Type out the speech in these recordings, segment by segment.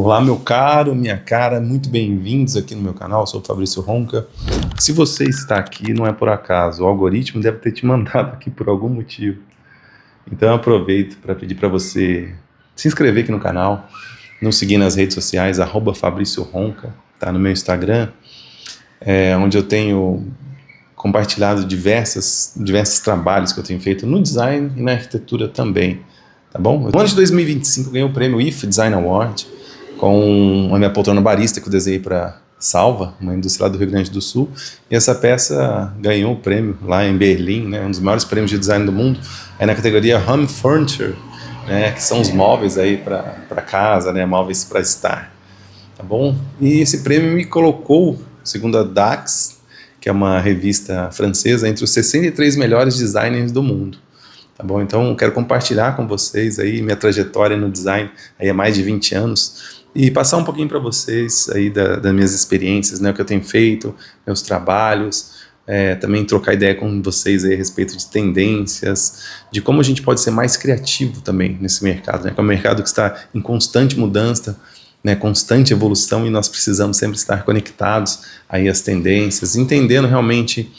Olá, meu caro, minha cara, muito bem-vindos aqui no meu canal. Eu sou o Fabrício Ronca. Se você está aqui, não é por acaso, o algoritmo deve ter te mandado aqui por algum motivo. Então eu aproveito para pedir para você se inscrever aqui no canal, nos seguir nas redes sociais, @Fabrício Ronca, tá no meu Instagram, onde eu tenho compartilhado diversos trabalhos que eu tenho feito no design e na arquitetura também, tá bom? No ano de 2025 eu ganhei o prêmio IF Design Award, com a minha poltrona barista que eu desenhei para Salva, uma indústria lá do Rio Grande do Sul, e essa peça ganhou o prêmio lá em Berlim, né, um dos maiores prêmios de design do mundo, é na categoria Home Furniture, né, que são os móveis aí para casa, né, móveis para estar, tá bom? E esse prêmio me colocou, segundo a DAX, que é uma revista francesa, entre os 63 melhores designers do mundo. Tá bom? Então, eu quero compartilhar com vocês aí minha trajetória no design aí há mais de 20 anos e passar um pouquinho para vocês aí das minhas experiências, né, o que eu tenho feito, meus trabalhos, também trocar ideia com vocês aí a respeito de tendências, de como a gente pode ser mais criativo também nesse mercado, né, que é um mercado que está em constante mudança, né, constante evolução, e nós precisamos sempre estar conectados aí às tendências, entendendo realmente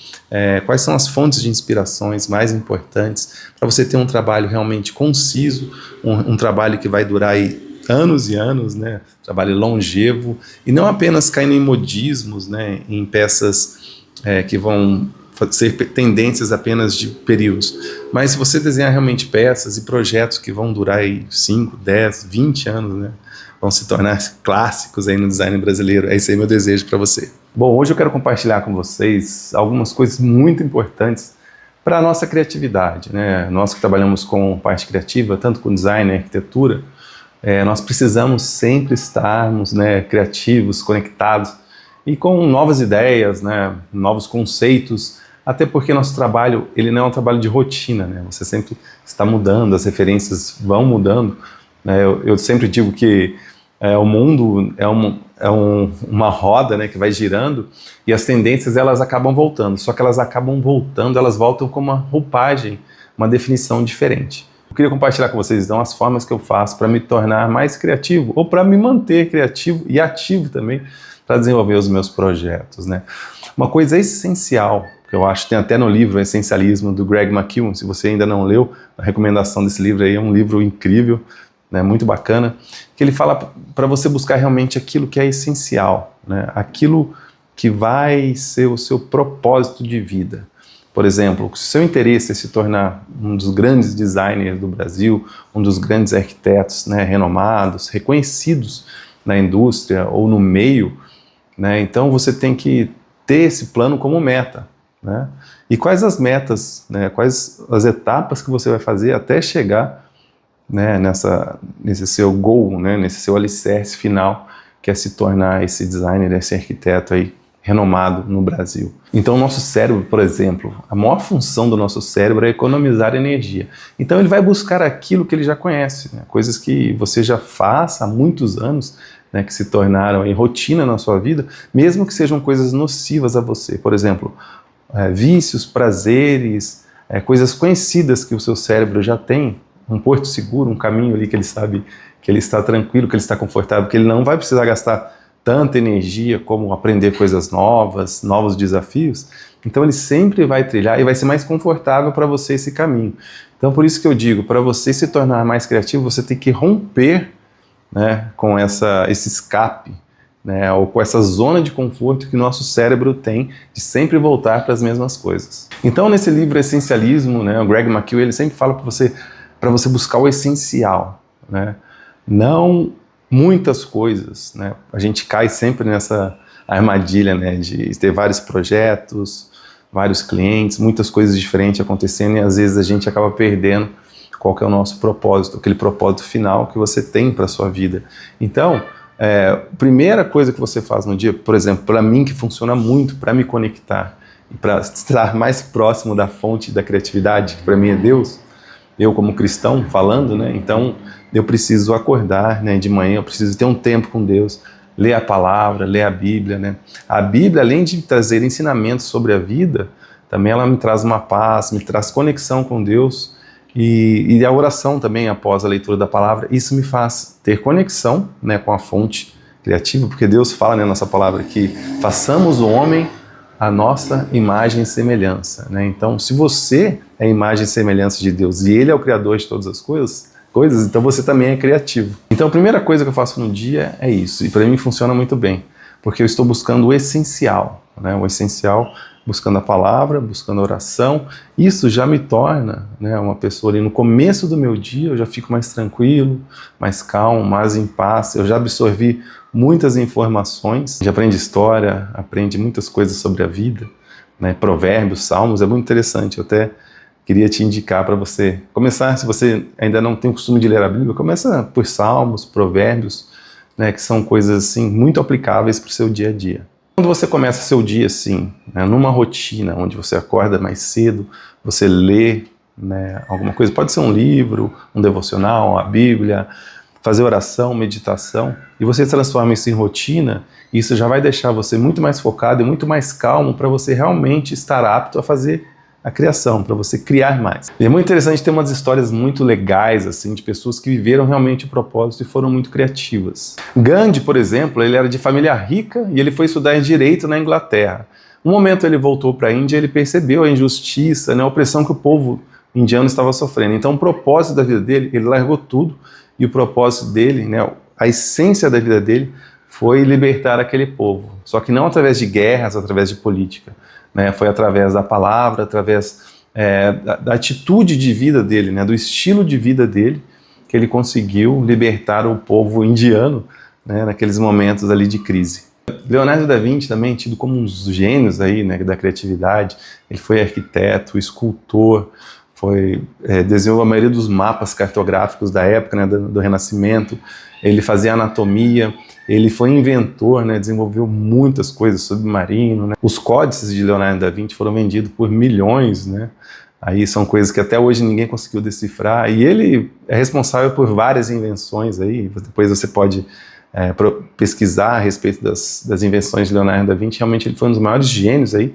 quais são as fontes de inspirações mais importantes para você ter um trabalho realmente conciso, um trabalho que vai durar aí anos e anos, né, trabalho longevo, e não apenas caindo em modismos, né, em peças que vão ser tendências apenas de períodos, mas se você desenhar realmente peças e projetos que vão durar aí 5, 10, 20 anos, né, vão se tornar clássicos aí no design brasileiro. É esse aí meu desejo para você. Bom, hoje eu quero compartilhar com vocês algumas coisas muito importantes para a nossa criatividade, né? Nós que trabalhamos com parte criativa, tanto com design e arquitetura, nós precisamos sempre estarmos, né, criativos, conectados e com novas ideias, né, novos conceitos, até porque nosso trabalho, ele não é um trabalho de rotina, né? Você sempre está mudando, as referências vão mudando, né? Eu sempre digo que o mundo é uma roda, né, que vai girando, e as tendências elas acabam voltando, só que elas acabam voltando, elas voltam com uma roupagem, uma definição diferente. Eu queria compartilhar com vocês então as formas que eu faço para me tornar mais criativo, ou para me manter criativo e ativo também, para desenvolver os meus projetos, né? Uma coisa essencial, que eu acho, tem até no livro Essencialismo, do Greg McKeown, se você ainda não leu, a recomendação desse livro aí é um livro incrível, né, muito bacana, que ele fala para você buscar realmente aquilo que é essencial, né, aquilo que vai ser o seu propósito de vida. Por exemplo, se o seu interesse é se tornar um dos grandes designers do Brasil, um dos grandes arquitetos, né, renomados, reconhecidos na indústria ou no meio, né, então você tem que ter esse plano como meta, né? E quais as metas, né, quais as etapas que você vai fazer até chegar, né, nesse seu goal, né, nesse seu alicerce final, que é se tornar esse designer, esse arquiteto aí renomado no Brasil. Então o nosso cérebro, por exemplo, a maior função do nosso cérebro é economizar energia. Então ele vai buscar aquilo que ele já conhece, né, coisas que você já faz há muitos anos, né, que se tornaram aí rotina na sua vida, mesmo que sejam coisas nocivas a você. Por exemplo, vícios, prazeres, coisas conhecidas que o seu cérebro já tem, um porto seguro, um caminho ali que ele sabe que ele está tranquilo, que ele está confortável, que ele não vai precisar gastar tanta energia como aprender coisas novas, novos desafios. Então ele sempre vai trilhar e vai ser mais confortável para você esse caminho. Então por isso que eu digo, para você se tornar mais criativo, você tem que romper, né, com esse escape, né, ou com essa zona de conforto que o nosso cérebro tem de sempre voltar para as mesmas coisas. Então nesse livro Essencialismo, né, o Greg McKeown, ele sempre fala para você buscar o essencial, né? Não muitas coisas, né? A gente cai sempre nessa armadilha, né, de ter vários projetos, vários clientes, muitas coisas diferentes acontecendo, e às vezes a gente acaba perdendo qual que é o nosso propósito, aquele propósito final que você tem para a sua vida. Então, a primeira coisa que você faz no dia, por exemplo, para mim que funciona muito para me conectar e para estar mais próximo da fonte da criatividade, que para mim é Deus, eu como cristão falando, né, então eu preciso acordar, né, de manhã, eu preciso ter um tempo com Deus, ler a palavra, ler a Bíblia, né. A Bíblia, além de trazer ensinamentos sobre a vida, também ela me traz uma paz, me traz conexão com Deus, E a oração também, após a leitura da palavra, isso me faz ter conexão, né, com a fonte criativa, porque Deus fala, né, na nossa palavra que façamos o homem a nossa imagem e semelhança, né? Então, se você é a imagem e semelhança de Deus e Ele é o Criador de todas as coisas, então você também é criativo. Então, a primeira coisa que eu faço no dia é isso, e para mim funciona muito bem, porque eu estou buscando o essencial, né? O essencial, buscando a palavra, buscando a oração. Isso já me torna, né, uma pessoa ali no começo do meu dia, eu já fico mais tranquilo, mais calmo, mais em paz. Eu já absorvi muitas informações, já aprende história, aprende muitas coisas sobre a vida, né, provérbios, salmos, é muito interessante. Eu até queria te indicar para você começar, se você ainda não tem o costume de ler a Bíblia, começa por salmos, provérbios, né, que são coisas assim muito aplicáveis para o seu dia a dia. Quando você começa seu dia assim, né, numa rotina onde você acorda mais cedo, você lê, né, alguma coisa, pode ser um livro, um devocional, a Bíblia, fazer oração, meditação, e você transforma isso em rotina, isso já vai deixar você muito mais focado e muito mais calmo para você realmente estar apto a fazer a criação, para você criar mais. E é muito interessante ter umas histórias muito legais, assim, de pessoas que viveram realmente o propósito e foram muito criativas. Gandhi, por exemplo, ele era de família rica e ele foi estudar em Direito na Inglaterra. Um momento ele voltou para a Índia e ele percebeu a injustiça, né, a opressão que o povo indiano estava sofrendo. Então o propósito da vida dele, ele largou tudo, e o propósito dele, né, a essência da vida dele, foi libertar aquele povo. Só que não através de guerras, através de política, né, foi através da palavra, através da atitude de vida dele, né, do estilo de vida dele, que ele conseguiu libertar o povo indiano, né, naqueles momentos ali de crise. Leonardo da Vinci também, tido como um dos gênios aí, né, da criatividade, ele foi arquiteto, escultor, desenhou a maioria dos mapas cartográficos da época, né, do Renascimento. Ele fazia anatomia, ele foi inventor, né, desenvolveu muitas coisas, submarino, né. Os códices de Leonardo da Vinci foram vendidos por milhões, né. Aí são coisas que até hoje ninguém conseguiu decifrar, e ele é responsável por várias invenções aí. Depois você pode pesquisar a respeito das invenções de Leonardo da Vinci. Realmente ele foi um dos maiores gênios aí,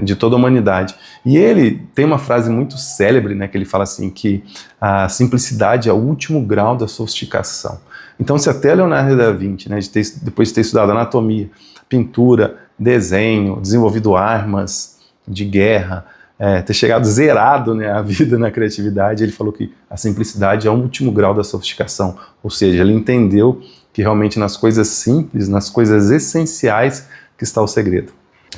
de toda a humanidade. E ele tem uma frase muito célebre, né, que ele fala assim, que a simplicidade é o último grau da sofisticação. Então, se até Leonardo da Vinci, né, depois de ter estudado anatomia, pintura, desenho, desenvolvido armas de guerra, ter chegado zerado, né, a vida na criatividade, ele falou que a simplicidade é o último grau da sofisticação. Ou seja, ele entendeu que realmente nas coisas simples, nas coisas essenciais, que está o segredo.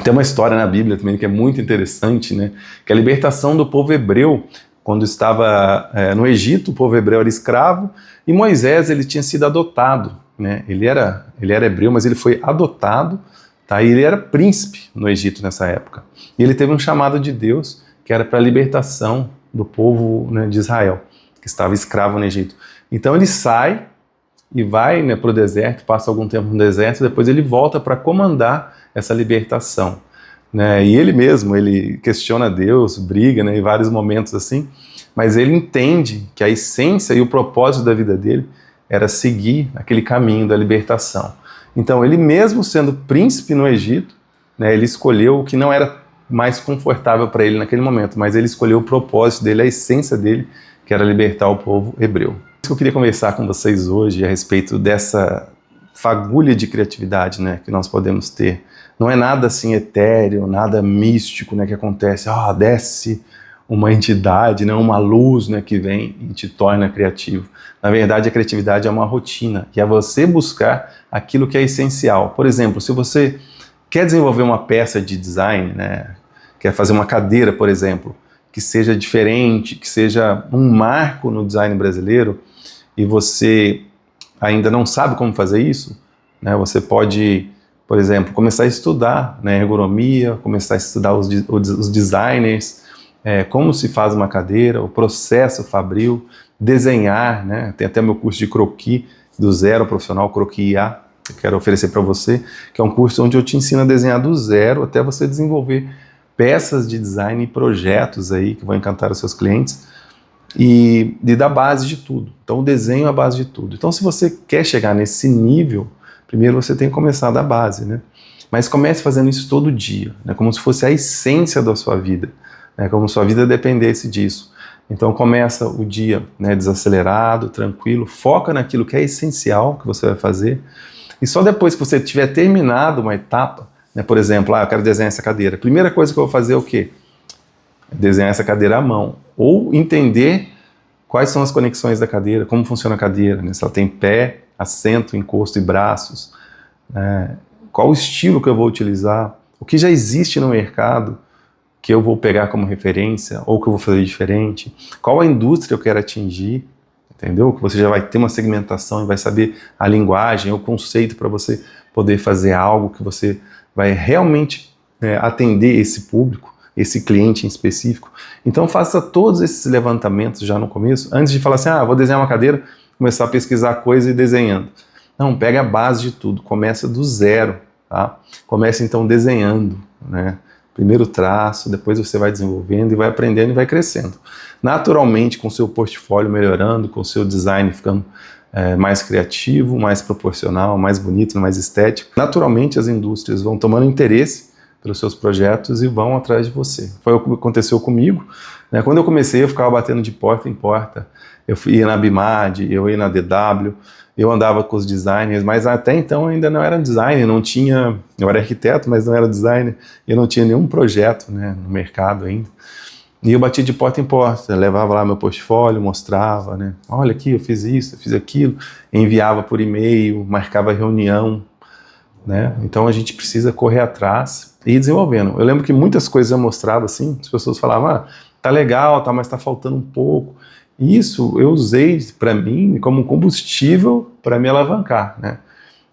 Tem uma história na Bíblia também que é muito interessante, né? Que é a libertação do povo hebreu, quando estava no Egito. O povo hebreu era escravo, e Moisés, ele tinha sido adotado, né? Ele era hebreu, mas ele foi adotado, tá? E ele era príncipe no Egito nessa época. E ele teve um chamado de Deus, que era para a libertação do povo, né, de Israel, que estava escravo no Egito. Então ele sai e vai, né, para o deserto, passa algum tempo no deserto, depois ele volta para comandar essa libertação, né? E ele mesmo, ele questiona Deus, briga, né, em vários momentos assim, mas ele entende que a essência e o propósito da vida dele era seguir aquele caminho da libertação. Então ele mesmo sendo príncipe no Egito, né, ele escolheu o que não era mais confortável para ele naquele momento, mas ele escolheu o propósito dele, a essência dele, que era libertar o povo hebreu. Isso que eu queria conversar com vocês hoje a respeito dessa fagulha de criatividade, né, que nós podemos ter. Não é nada assim etéreo, nada místico, né, que acontece, desce uma entidade, né, uma luz, né, que vem e te torna criativo. Na verdade, a criatividade é uma rotina, que é você buscar aquilo que é essencial. Por exemplo, se você quer desenvolver uma peça de design, né, quer fazer uma cadeira, por exemplo, que seja diferente, que seja um marco no design brasileiro, e você ainda não sabe como fazer isso, né, você pode, por exemplo, começar a estudar, né, ergonomia, começar a estudar os designers, como se faz uma cadeira, o processo fabril, desenhar, né, tem até meu curso de croquis, do zero ao profissional, croquis IA, que eu quero oferecer para você, que é um curso onde eu te ensino a desenhar do zero até você desenvolver peças de design e projetos aí que vão encantar os seus clientes, e da base de tudo. Então o desenho é a base de tudo. Então se você quer chegar nesse nível, primeiro você tem que começar da base, né? Mas comece fazendo isso todo dia, né? Como se fosse a essência da sua vida, né? Como se sua vida dependesse disso. Então começa o dia, né, desacelerado, tranquilo, foca naquilo que é essencial que você vai fazer, e só depois que você tiver terminado uma etapa, né, por exemplo, eu quero desenhar essa cadeira, a primeira coisa que eu vou fazer é o quê? Desenhar essa cadeira à mão, ou entender quais são as conexões da cadeira, como funciona a cadeira, né, se ela tem pé, assento, encosto e braços, qual o estilo que eu vou utilizar, o que já existe no mercado que eu vou pegar como referência, ou que eu vou fazer diferente, qual a indústria eu quero atingir, entendeu? Que você já vai ter uma segmentação e vai saber a linguagem, o conceito para você poder fazer algo que você vai realmente atender esse público, esse cliente em específico. Então faça todos esses levantamentos já no começo, antes de falar assim, vou desenhar uma cadeira, começar a pesquisar coisa e desenhando. Não, pega a base de tudo, começa do zero, tá? Começa então desenhando, né? Primeiro traço, depois você vai desenvolvendo e vai aprendendo e vai crescendo. Naturalmente, com o seu portfólio melhorando, com o seu design ficando mais criativo, mais proporcional, mais bonito, mais estético, naturalmente as indústrias vão tomando interesse pelos seus projetos e vão atrás de você. Foi o que aconteceu comigo, né? Quando eu comecei, eu ficava batendo de porta em porta. Eu ia na BIMAD, eu ia na DW, eu andava com os designers, mas até então eu ainda não era designer, não tinha, eu era arquiteto, mas não era designer, eu não tinha nenhum projeto, né, no mercado ainda. E eu batia de porta em porta, levava lá meu portfólio, mostrava, né, olha aqui, eu fiz isso, eu fiz aquilo, enviava por e-mail, marcava reunião, né, então a gente precisa correr atrás e ir desenvolvendo. Eu lembro que muitas coisas eu mostrava assim, as pessoas falavam, tá legal, tá, mas tá faltando um pouco. Isso eu usei para mim como combustível para me alavancar, né?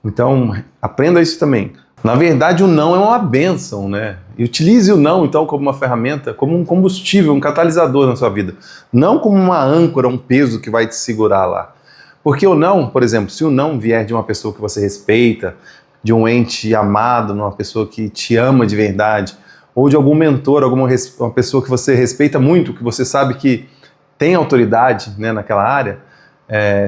Então, aprenda isso também. Na verdade, o não é uma bênção, né? E utilize o não, então, como uma ferramenta, como um combustível, um catalisador na sua vida. Não como uma âncora, um peso que vai te segurar lá. Porque o não, por exemplo, se o não vier de uma pessoa que você respeita, de um ente amado, uma pessoa que te ama de verdade, ou de algum mentor, uma pessoa que você respeita muito, que você sabe que tem autoridade, né, naquela área,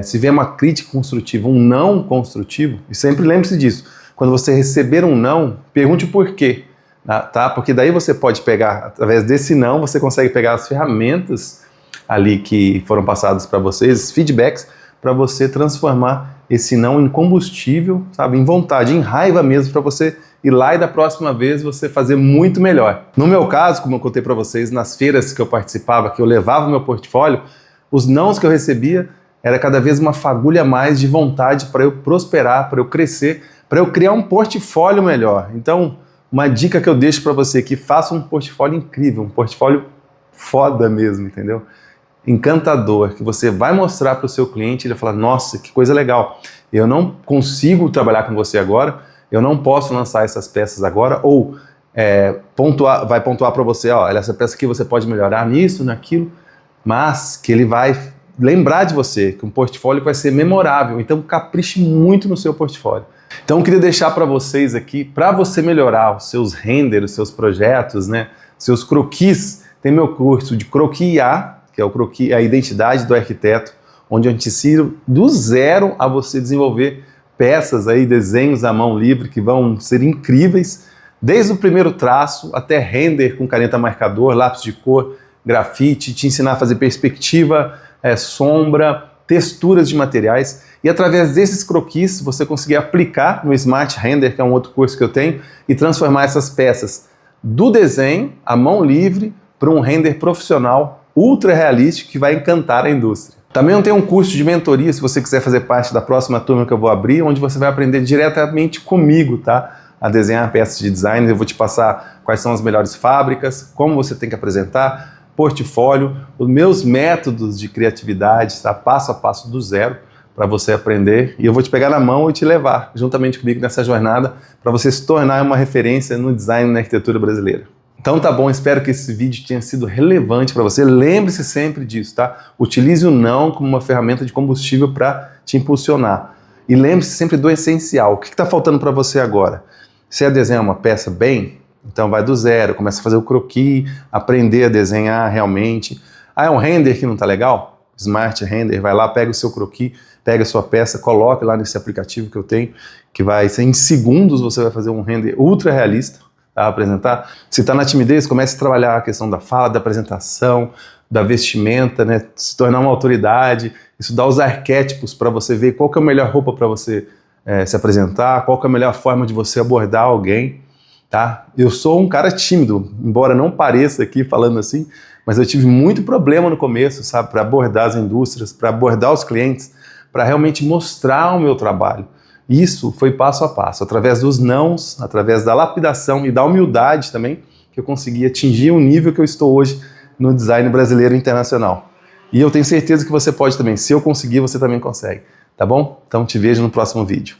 se vier uma crítica construtiva, um não construtivo, e sempre lembre-se disso, quando você receber um não, pergunte o porquê, tá? Porque daí você pode pegar, através desse não, você consegue pegar as ferramentas ali que foram passadas para você, esses feedbacks, para você transformar esse não em combustível, sabe, em vontade, em raiva mesmo, para você ir lá e da próxima vez você fazer muito melhor. No meu caso, como eu contei para vocês, nas feiras que eu participava, que eu levava o meu portfólio, os nãos que eu recebia era cada vez uma fagulha a mais de vontade para eu prosperar, para eu crescer, para eu criar um portfólio melhor. Então, uma dica que eu deixo para você aqui, faça um portfólio incrível, um portfólio foda mesmo, entendeu? Encantador, que você vai mostrar para o seu cliente e ele vai falar, nossa, que coisa legal, eu não consigo trabalhar com você agora, eu não posso lançar essas peças agora, ou vai pontuar para você, essa peça aqui você pode melhorar nisso, naquilo, mas que ele vai lembrar de você, que um portfólio vai ser memorável, então capriche muito no seu portfólio. Então eu queria deixar para vocês aqui, para você melhorar os seus renders, os seus projetos, né, seus croquis, tem meu curso de croquis IA, que é o croquis, a identidade do arquiteto, onde eu te ensino do zero a você desenvolver peças aí, desenhos à mão livre que vão ser incríveis, desde o primeiro traço até render com caneta marcador, lápis de cor, grafite, te ensinar a fazer perspectiva, sombra, texturas de materiais, e através desses croquis você conseguir aplicar no Smart Render, que é um outro curso que eu tenho, e transformar essas peças do desenho à mão livre para um render profissional ultra realístico que vai encantar a indústria. Também eu tenho um curso de mentoria, se você quiser fazer parte da próxima turma que eu vou abrir, onde você vai aprender diretamente comigo, tá? A desenhar peças de design. Eu vou te passar quais são as melhores fábricas, como você tem que apresentar, portfólio, os meus métodos de criatividade, tá? Passo a passo do zero, para você aprender. E eu vou te pegar na mão e te levar, juntamente comigo, nessa jornada, para você se tornar uma referência no design e na arquitetura brasileira. Então tá bom, espero que esse vídeo tenha sido relevante para você. Lembre-se sempre disso, tá? Utilize o não como uma ferramenta de combustível para te impulsionar. E lembre-se sempre do essencial. O que está faltando para você agora? Se é desenhar uma peça bem, então vai do zero, começa a fazer o croquis, aprender a desenhar realmente. É um render que não tá legal? Smart Render, vai lá, pega o seu croquis, pega a sua peça, coloque lá nesse aplicativo que eu tenho, que vai ser em segundos, você vai fazer um render ultra realista, a apresentar. Se está na timidez, comece a trabalhar a questão da fala, da apresentação, da vestimenta, né? Se tornar uma autoridade, estudar os arquétipos para você ver qual que é a melhor roupa para você se apresentar, qual que é a melhor forma de você abordar alguém, tá? Eu sou um cara tímido, embora não pareça aqui falando assim, mas eu tive muito problema no começo, sabe? Para abordar as indústrias, para abordar os clientes, para realmente mostrar o meu trabalho. Isso foi passo a passo, através dos nãos, através da lapidação e da humildade também, que eu consegui atingir o nível que eu estou hoje no design brasileiro internacional. E eu tenho certeza que você pode também. Se eu conseguir, você também consegue. Tá bom? Então te vejo no próximo vídeo.